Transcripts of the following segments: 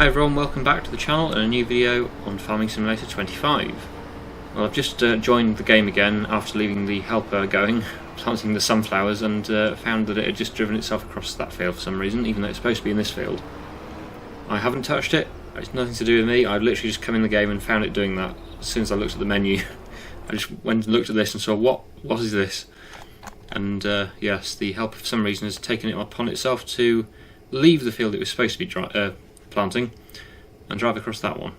Hi everyone, welcome back to the channel and a new video on Farming Simulator 25. Well, I've just joined the game again after leaving the helper going, planting the sunflowers, and found that it had just driven itself across that field for some reason, even though it's supposed to be in this field. I haven't touched it, it's nothing to do with me. I've literally just come in the game and found it doing that as soon as I looked at the menu. I just went and looked at this and saw, what is this? And yes, the helper for some reason has taken it upon itself to leave the field it was supposed to be planting and drive across that one.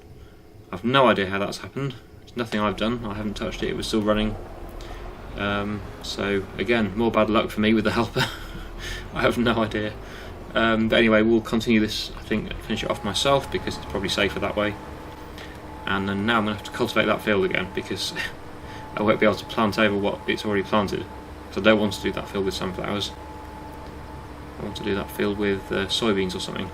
I've no idea how that's happened. It's nothing I've done. I haven't touched it. It was still running. So again, more bad luck for me with the helper. I have no idea. But anyway, we'll continue this. I think finish it off myself because it's probably safer that way. And then now I'm going to have to cultivate that field again because I won't be able to plant over what it's already planted. So I don't want to do that field with sunflowers. I want to do that field with soybeans or something.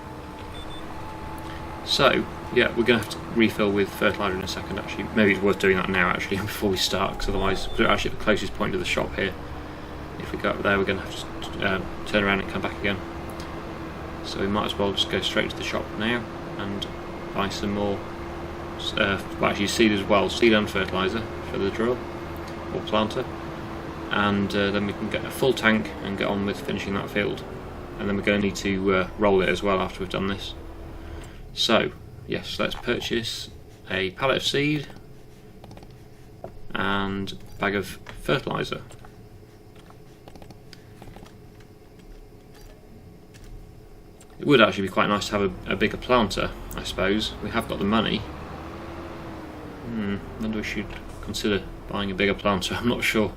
So, yeah, we're going to have to refill with fertiliser in a second actually. Maybe it's worth doing that now actually before we start, because otherwise we're actually at the closest point to the shop here. If we go up there we're going to have to turn around and come back again. So we might as well just go straight to the shop now and buy some more, well actually seed as well, seed and fertiliser for the drill or planter. And then we can get a full tank and get on with finishing that field. And then we're going to need to roll it as well after we've done this. So, yes, let's purchase a pallet of seed and a bag of fertiliser. It would actually be quite nice to have a bigger planter, I suppose. We have got the money. Wonder we should consider buying a bigger planter, I'm not sure.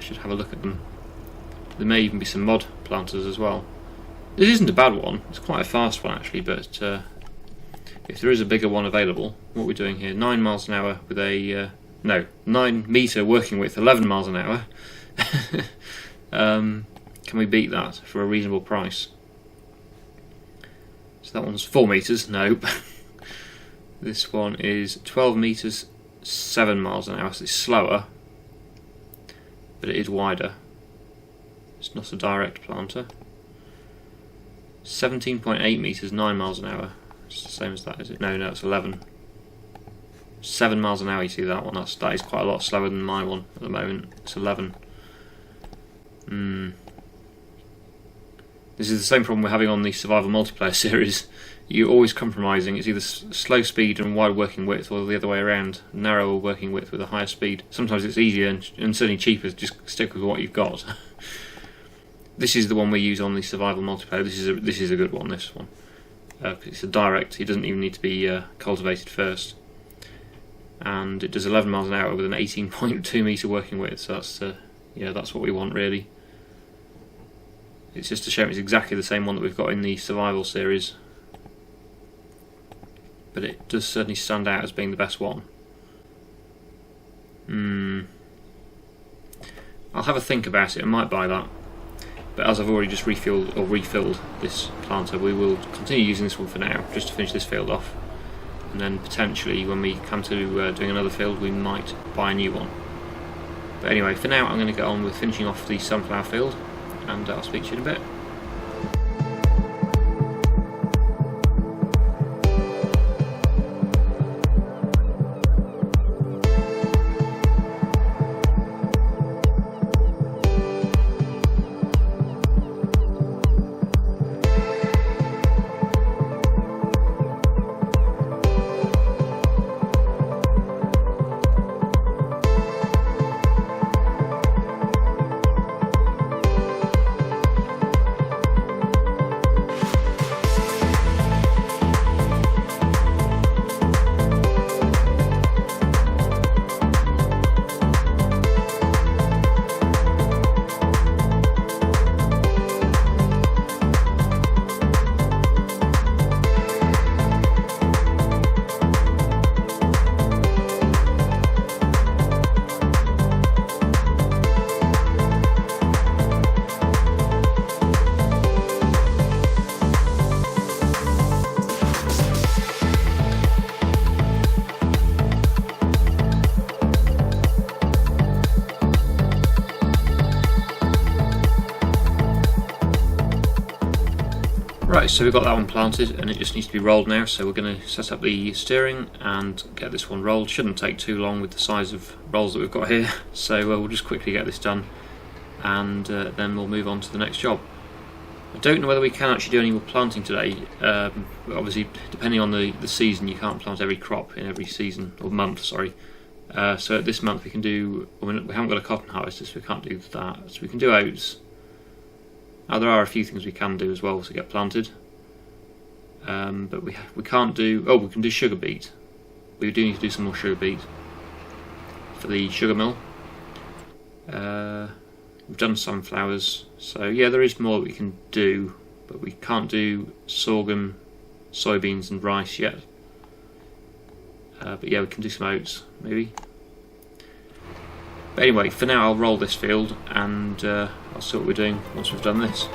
Should have a look at them. There may even be some mod planters as well. This isn't a bad one, it's quite a fast one actually, but if there is a bigger one available, what we're doing here, 9 miles an hour with a, 9 metre working width, 11 miles an hour. Can we beat that for a reasonable price? So that one's 4 metres, nope. This one is 12 metres, 7 miles an hour, so it's slower, but it is wider. It's not a direct planter. 17.8 metres, 9 miles an hour. It's the same as that, is it? No, it's 11. 7 miles an hour, you see that one? That is quite a lot slower than my one at the moment. It's 11. This is the same problem we're having on the Survival Multiplayer series. You're always compromising. It's either slow speed and wide working width, or the other way around, narrower working width with a higher speed. Sometimes it's easier and certainly cheaper to just stick with what you've got. This is the one we use on the Survival Multiplayer. This is a good one, this one. It's a direct, it doesn't even need to be cultivated first. And it does 11 miles an hour with an 18.2 metre working width, so that's, yeah, that's what we want really. It's just a shame it's exactly the same one that we've got in the Survival series. But it does certainly stand out as being the best one. I'll have a think about it, I might buy that. But as I've already just refilled this planter, we will continue using this one for now, just to finish this field off. And then potentially when we come to doing another field, we might buy a new one. But anyway, for now I'm going to get on with finishing off the sunflower field, and I'll speak to you in a bit. Right, so we've got that one planted and it just needs to be rolled now, so we're going to set up the steering and get this one rolled. Shouldn't take too long with the size of rolls that we've got here, so we'll just quickly get this done and then we'll move on to the next job. I don't know whether we can actually do any more planting today. Obviously, depending on the season, you can't plant every crop in every season, or month, sorry. So this month we can do, we haven't got a cotton harvester, so we can't do that. So we can do oats. Now there are a few things we can do as well to get planted, but we can't do. Oh, we can do sugar beet. We do need to do some more sugar beet for the sugar mill. We've done sunflowers, so yeah, there is more that we can do, but we can't do sorghum, soybeans, and rice yet. But yeah, we can do some oats maybe. But anyway, for now I'll roll this field and I'll see what we're doing once we've done this.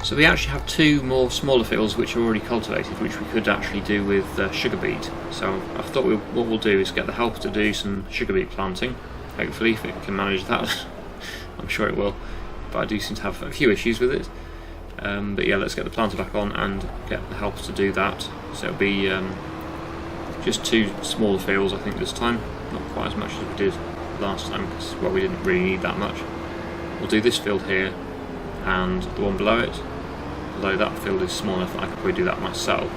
So we actually have two more smaller fields which are already cultivated, which we could actually do with sugar beet. So I thought what we'll do is get the helper to do some sugar beet planting, hopefully, if it can manage that. I'm sure it will, but I do seem to have a few issues with it. But yeah, let's get the planter back on and get the helper to do that. So it'll be just two smaller fields I think this time, not quite as much as we did last time, because well, we didn't really need that much. We'll do this field here and the one below it, although that field is small enough that I could probably do that myself.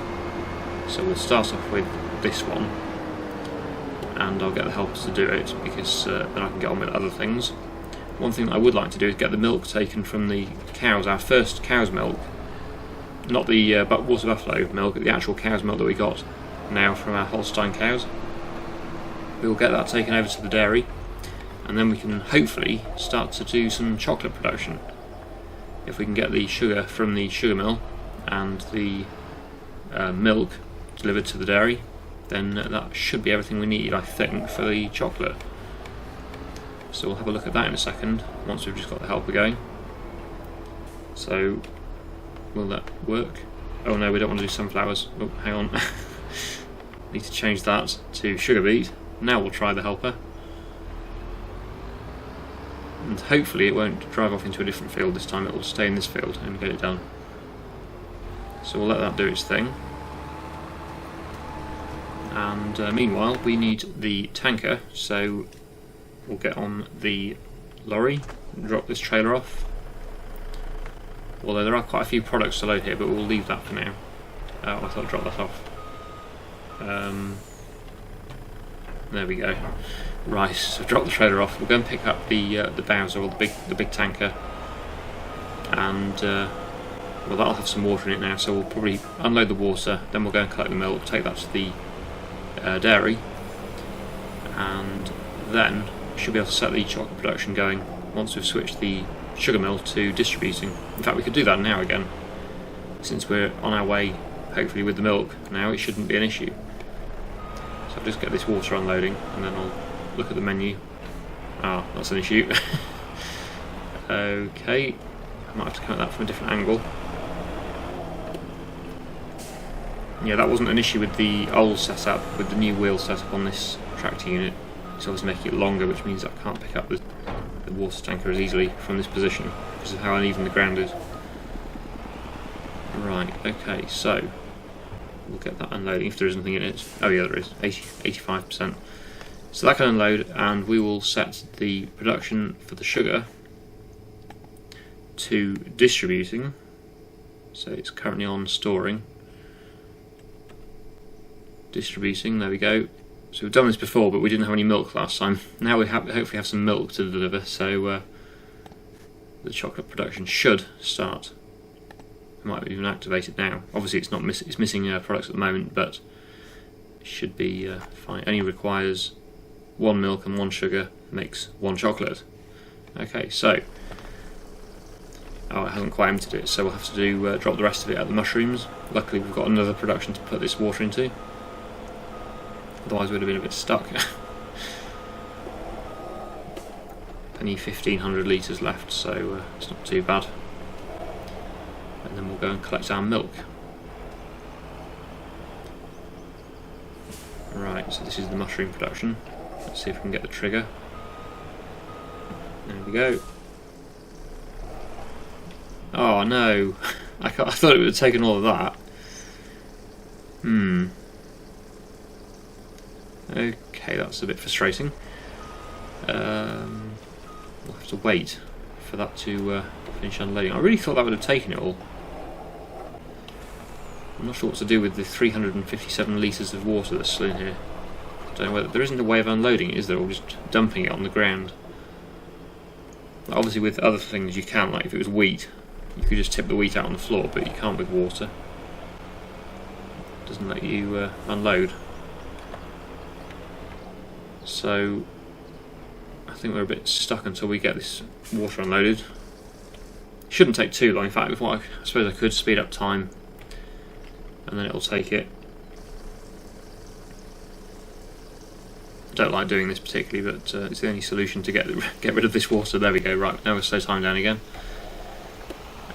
So we'll start off with this one and I'll get the helpers to do it, because then I can get on with other things. One thing that I would like to do is get the milk taken from the cows, our first cow's milk, not the water buffalo milk, but the actual cow's milk that we got now from our Holstein cows. We'll get that taken over to the dairy and then we can hopefully start to do some chocolate production. If we can get the sugar from the sugar mill and the milk delivered to the dairy, then that should be everything we need, I think, for the chocolate. So we'll have a look at that in a second, once we've just got the helper going. So, will that work? Oh no, we don't want to do sunflowers. Oh, hang on. Need to change that to sugar beet. Now we'll try the helper. And hopefully it won't drive off into a different field this time, it will stay in this field and get it done. So we'll let that do its thing. And meanwhile we need the tanker, so we'll get on the lorry and drop this trailer off. Although there are quite a few products to load here, but we'll leave that for now. I thought I'd drop that off. There we go. Right, so drop the trailer off. We'll go and pick up the Bowser, or the big tanker, and well, that'll have some water in it now. So we'll probably unload the water, then we'll go and collect the milk, take that to the dairy, and then we should be able to set the chocolate production going once we've switched the sugar mill to distributing. In fact, we could do that now again, since we're on our way, hopefully with the milk now. It shouldn't be an issue. So I'll just get this water unloading and then I'll look at the menu. Ah, that's an issue. Okay, I might have to come at that from a different angle. Yeah, that wasn't an issue with the old setup, with the new wheel setup on this tractor unit. It's obviously making it longer, which means I can't pick up the the water tanker as easily from this position because of how uneven the ground is. Right, okay, so we'll get that unloading if there is anything in it. Oh yeah, there is, 85%. So that can unload, and we will set the production for the sugar to distributing. So it's currently on storing. Distributing, there we go. So we've done this before, but we didn't have any milk last time. Now we hopefully have some milk to deliver, so the chocolate production should start. I might even activate it now. Obviously it's missing products at the moment, but it should be fine. It only requires 1 milk and 1 sugar, makes 1 chocolate. Okay, so it hasn't quite emptied it, so we'll have to do drop the rest of it at the mushrooms. Luckily we've got another production to put this water into. Otherwise we'd have been a bit stuck. Only 1500 litres left, so it's not too bad. And then we'll go and collect our milk. Right, so this is the mushroom production. Let's see if we can get the trigger. There we go. Oh no, I thought it would have taken all of that. Okay, that's a bit frustrating. We'll have to wait for that to finish unloading. I really thought that would have taken it all. I'm not sure what to do with the 357 litres of water that's still in here. I don't know whether there isn't a way of unloading it, is there, or just dumping it on the ground. Obviously with other things you can, like if it was wheat, you could just tip the wheat out on the floor, but you can't with water. It doesn't let you unload. So I think we're a bit stuck until we get this water unloaded. It shouldn't take too long. In fact, I suppose I could speed up time, and then it'll take it. I don't like doing this particularly, but it's the only solution to get rid of this water. There we go. Right, now we'll slow time down again,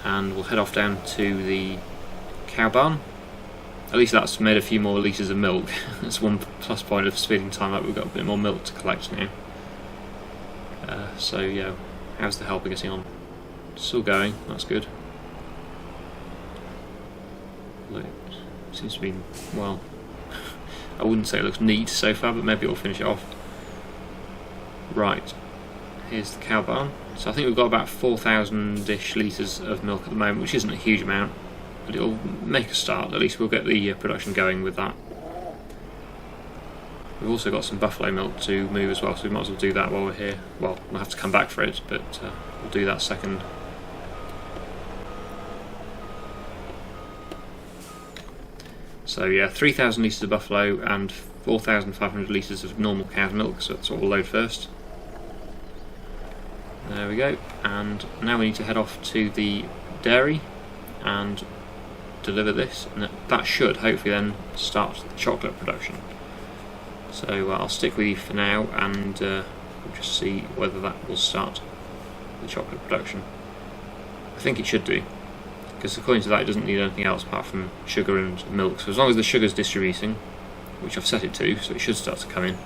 and we'll head off down to the cow barn. At least that's made a few more litres of milk. That's one plus point of speeding time up. We've got a bit more milk to collect now. So yeah, how's the helper getting on? Still going, that's good. Look, seems to be, well, I wouldn't say it looks neat so far, but maybe it'll finish it off. Right, here's the cow barn. So I think we've got about 4,000-ish litres of milk at the moment, which isn't a huge amount, but it'll make a start. At least we'll get the production going with that. We've also got some buffalo milk to move as well, so we might as well do that while we're here. Well, we'll have to come back for it, but we'll do that second. So yeah, 3,000 litres of buffalo and 4,500 litres of normal cow's milk, so that's what we'll load first. There we go, and now we need to head off to the dairy and deliver this, and that should hopefully then start the chocolate production. So I'll stick with you for now, and we'll just see whether that will start the chocolate production. I think it should do, because according to that it doesn't need anything else apart from sugar and milk. So as long as the sugar's distributing, which I've set it to, so it should start to come in,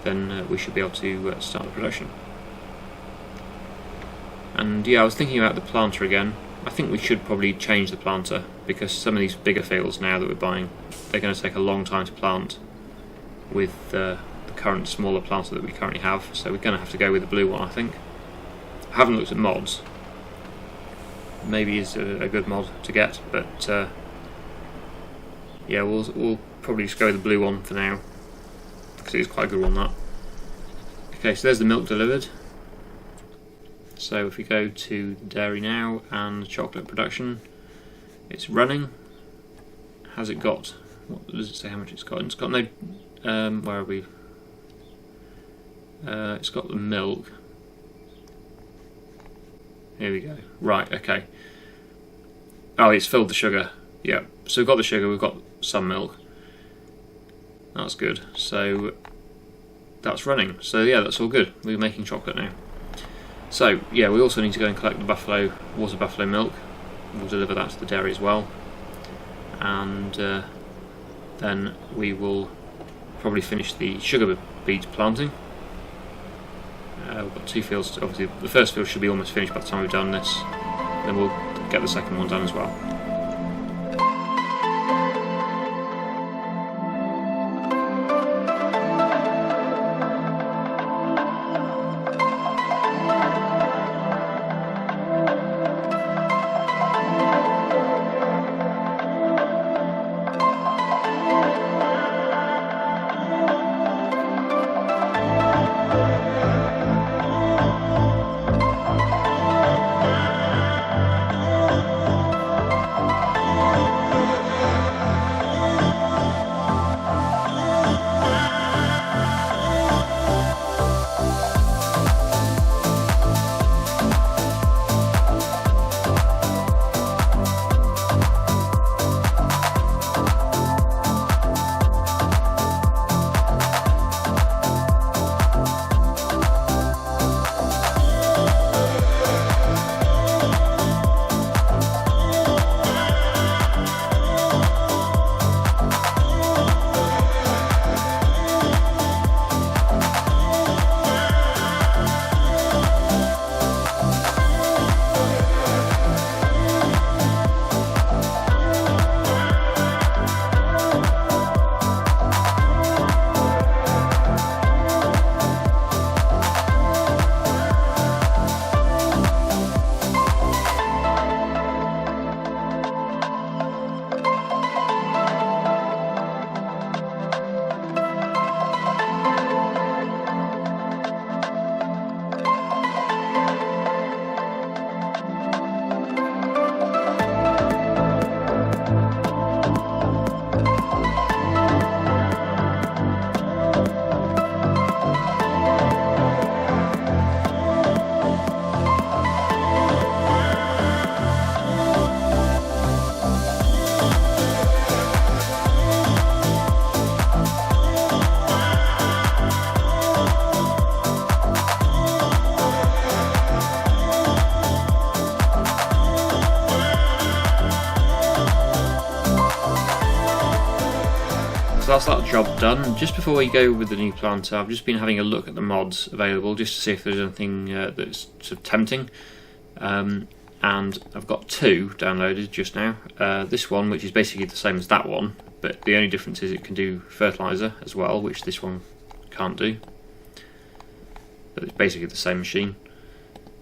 then we should be able to start the production. And yeah, I was thinking about the planter again. I think we should probably change the planter, because some of these bigger fields now that we're buying, they're going to take a long time to plant with the current smaller planter that we currently have, so we're going to have to go with the blue one, I think. I haven't looked at mods. Maybe is a good mod to get, but yeah, we'll probably just go with the blue one for now, because it is quite a good one, that. Okay, so there's the milk delivered. So if we go to the dairy now and chocolate production, it's running. Has it got, what does it say how much it's got? It's got no, where are we? It's got the milk. Here we go. Right, okay. Oh, it's filled the sugar. Yeah, so we've got the sugar, we've got some milk. That's good. So that's running. So yeah, that's all good. We're making chocolate now. So yeah, we also need to go and collect the water buffalo milk. We'll deliver that to the dairy as well. And then we will probably finish the sugar beet planting. We've got 2 fields. Obviously, the first field should be almost finished by the time we've done this. Then we'll get the second one done as well. So that's that job done. Just before we go with the new planter, I've just been having a look at the mods available just to see if there's anything that's sort of tempting. And I've got 2 downloaded just now. This one, which is basically the same as that one, but the only difference is it can do fertiliser as well, which this one can't do. But it's basically the same machine.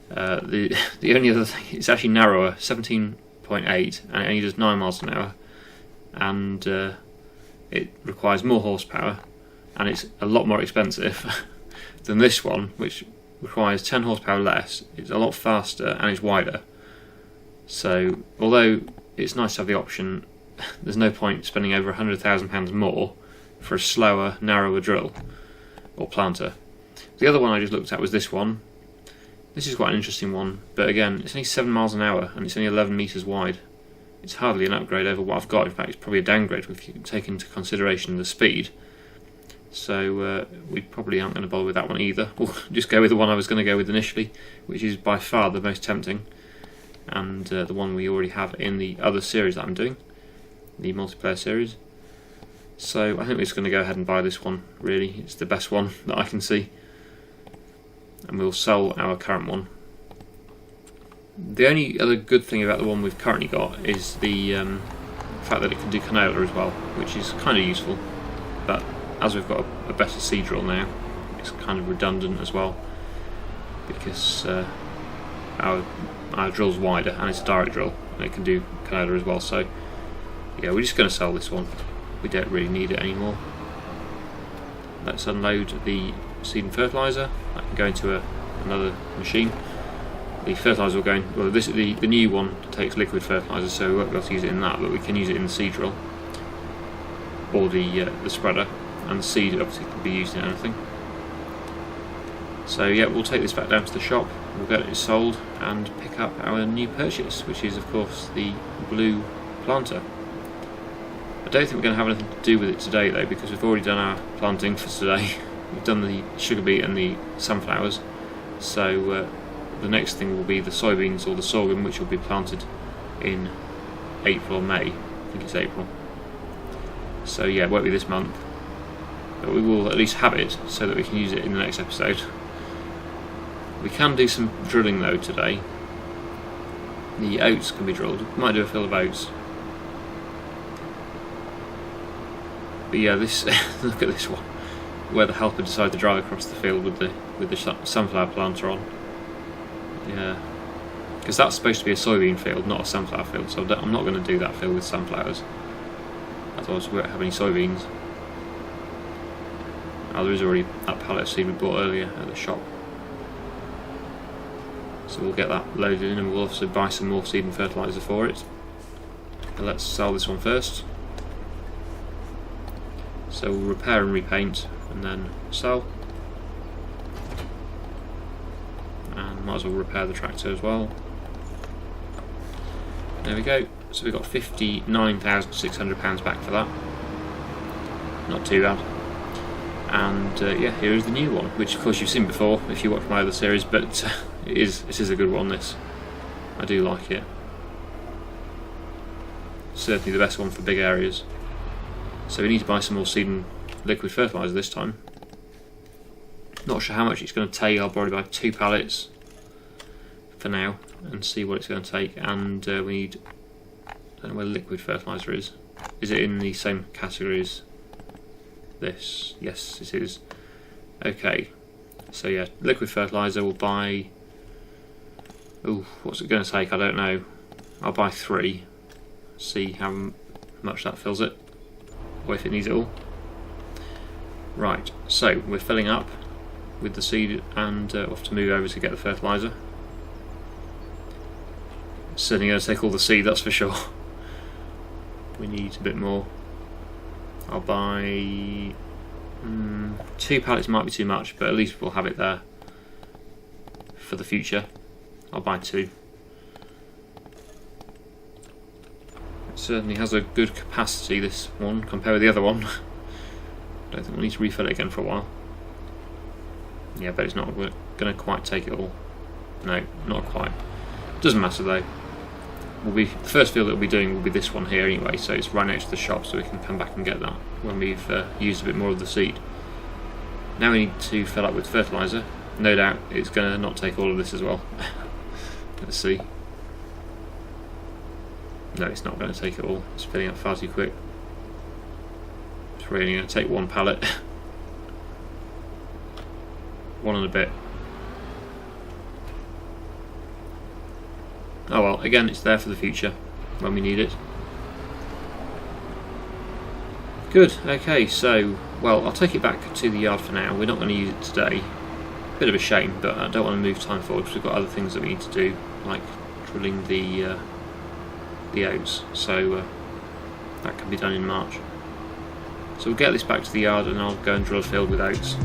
The only other thing, it's actually narrower, 17.8, and it only does 9 miles an hour, and it requires more horsepower, and it's a lot more expensive than this one, which requires 10 horsepower less. It's a lot faster and it's wider. So although it's nice to have the option, there's no point spending over £100,000 more for a slower, narrower drill or planter. The other one I just looked at was this one. This is quite an interesting one, but again, it's only 7 miles an hour and it's only 11 metres wide. It's hardly an upgrade over what I've got. In fact, it's probably a downgrade if you take into consideration the speed. So we probably aren't going to bother with that one either. We'll just go with the one I was going to go with initially, which is by far the most tempting, and the one we already have in the other series that I'm doing, the multiplayer series. So I think we're just going to go ahead and buy this one, really. It's the best one that I can see. And we'll sell our current one. The only other good thing about the one we've currently got is the fact that it can do canola as well, which is kind of useful. But as we've got a better seed drill now, it's kind of redundant as well, because our drill's wider and it's a direct drill and it can do canola as well. So yeah, we're just going to sell this one. We don't really need it anymore. Let's unload the seed and fertiliser. That can go into another machine. The fertiliser will go in, well, the new one takes liquid fertiliser, so we won't be able to use it in that, but we can use it in the seed drill or the spreader, and the seed obviously can be used in anything. So yeah, we'll take this back down to the shop, we'll get it sold and pick up our new purchase, which is of course the blue planter. I don't think we're going to have anything to do with it today though, because we've already done our planting for today. We've done the sugar beet and the sunflowers, so the next thing will be the soybeans or the sorghum, which will be planted in April or May. I think it's April. So yeah, it won't be this month, but we will at least have it so that we can use it in the next episode. We can do some drilling though today. The oats can be drilled. We might do a field of oats. But yeah, this look at this one, where the helper decided to drive across the field with the sunflower planter on. Yeah, because that's supposed to be a soybean field, not a sunflower field. So I'm not going to do that field with sunflowers. Otherwise, we won't have any soybeans. Oh, there is already that pallet of seed we bought earlier at the shop. So we'll get that loaded in, and we'll also buy some more seed and fertiliser for it. But let's sell this one first. So we'll repair and repaint, and then sell. And might as well repair the tractor as well. There we go. So we've got £59,600 back for that. Not too bad. And yeah, here is the new one, which of course you've seen before if you watch my other series, but this is a good one, this. I do like it. Certainly the best one for big areas. So we need to buy some more seed and liquid fertiliser this time. Not sure how much it's going to take. I'll probably buy 2 pallets for now and see what it's going to take. And we need, I don't know where liquid fertiliser is. Is it in the same category as this? Yes, it is. Okay, so yeah, liquid fertiliser we'll buy. Oh, what's it going to take? I don't know. I'll buy 3. See how much that fills it, or if it needs it all. Right, so we're filling up with the seed, and we'll have to move over to get the fertiliser. It's certainly going to take all the seed, that's for sure. We need a bit more. I'll buy 2 pallets, might be too much, but at least we'll have it there for the future. I'll buy 2. It certainly has a good capacity, this one, compared with the other one. Don't think we'll need to refill it again for a while. Yeah, but it's not going to quite take it all. No, not quite. Doesn't matter though. The first field that we'll be doing will be this one here anyway, so it's right next to the shop, so we can come back and get that when we've used a bit more of the seed. Now we need to fill up with fertiliser. No doubt it's going to not take all of this as well. Let's see. No, it's not going to take it all. It's filling up far too quick. It's really going to take 1 pallet. 1 and a bit. Oh well, again, it's there for the future when we need it. Good, okay, so, well, I'll take it back to the yard for now. We're not going to use it today. Bit of a shame, but I don't want to move time forward because we've got other things that we need to do, like drilling the oats, so that can be done in March. So we'll get this back to the yard and I'll go and drill a field with oats.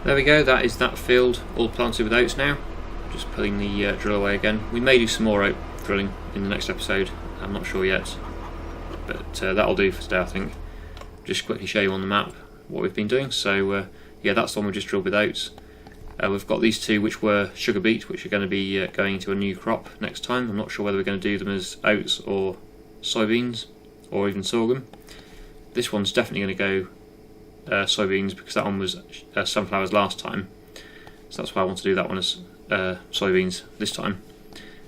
There we go, that is that field all planted with oats now. Just pulling the drill away again. We may do some more oat drilling in the next episode, I'm not sure yet. But that'll do for today, I think. Just quickly show you on the map what we've been doing. So yeah, that's the one we just drilled with oats. We've got these two which were sugar beet, which are going to be going into a new crop next time. I'm not sure whether we're going to do them as oats or soybeans or even sorghum. This one's definitely going to go soybeans because that one was sunflowers last time, so that's why I want to do that one as soybeans this time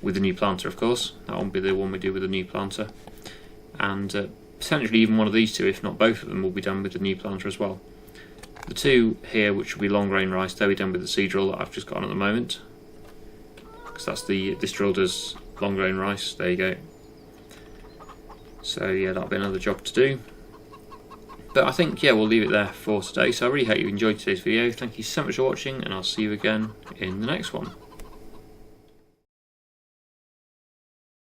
with the new planter, of course. That will be the one we do with the new planter, and potentially even one of these two, if not both of them, will be done with the new planter as well. The two here, which will be long grain rice, they'll be done with the seed drill that I've just got on at the moment, because that's this drill does long grain rice. There you go. So yeah, that'll be another job to do. But I think, yeah, we'll leave it there for today. So I really hope you enjoyed today's video. Thank you so much for watching, and I'll see you again in the next one.